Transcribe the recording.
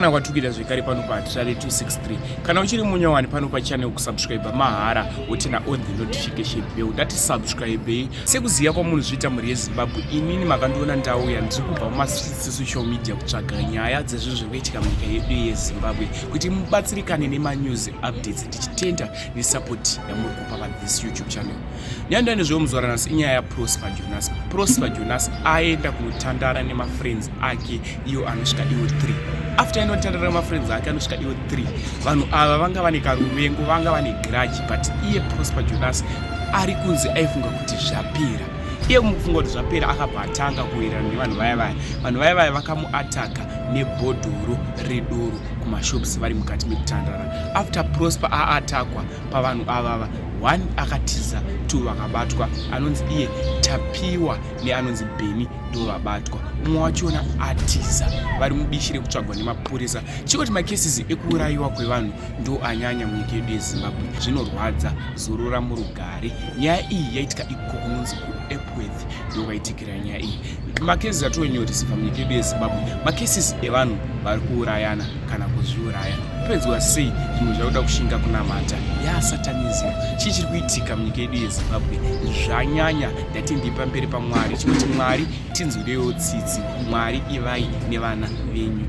Kana kwatukira zvekare pano paTrare 263 kana uchiri munyowani pano pachannel kusubscribe mahara wotina on the notification bell dati subscribe sekuziya kwamunhu zviita muri yeZimbabwe. Inini makandiona ndauya ndiri kubva mumasocial media kutsvaga nyaya dzezvinhu zviri kuitika munyika yedu yeZimbabwe kuti mubatsirikane nemanews updates tichitenda nesupport yamuri kupa pathis YouTube channel. Nyandani zvemuzuva ranhasi inyaya yaProsper Jonas. Prosper Jonas aenda kunotandara nemafriends ake iyo anosvika iwo 3. After inotandara nemafriends ake anosvika iwo 3, vanhu ava vanga vane karuvengo, vanga vane grudge, but iye Prosper Jonas ari kunzi aifunga kuti zvapera. Iye mukufunga kuti zvapera akabva atanga kuwirana nevanhu vaya. Vanhu vaya vakamuataka nebhodhoro redoro kumashops vari mukati mekutandara. After Prosper aatakwa pavanhu avava, 1 akatiza, 2 vakabatwa, anonzi iye Tapiwa neanonzi Beni ndo vabatwa. Mumwe wachona atiza vari mubishi rekutsvagwa nemapurisa. Chikoti makesis ekuurayiwa kwevanhu ndo anyanya munyika yedu yeZimbabwe. Zvinorwadza, zorora murugare. Nyaya iyi yaitika iko kunonzi kuEpworth ndo kwaitikira nyaya iyi. Makesis atonyoreswa munyika yedu yeZimbabwe, makesis evanhu vari kuurayana kana kuzviuraya. Pedzwa sei zvinhu zvakuda kushinga kunamata yasatanism chichiri kuitika munyika yedu yeZimbabwe zvanyanya. Ndati pamberi paMwari chikuti Mwari tinzwireiwo tsitsi, Mwari ivai nevana venyu.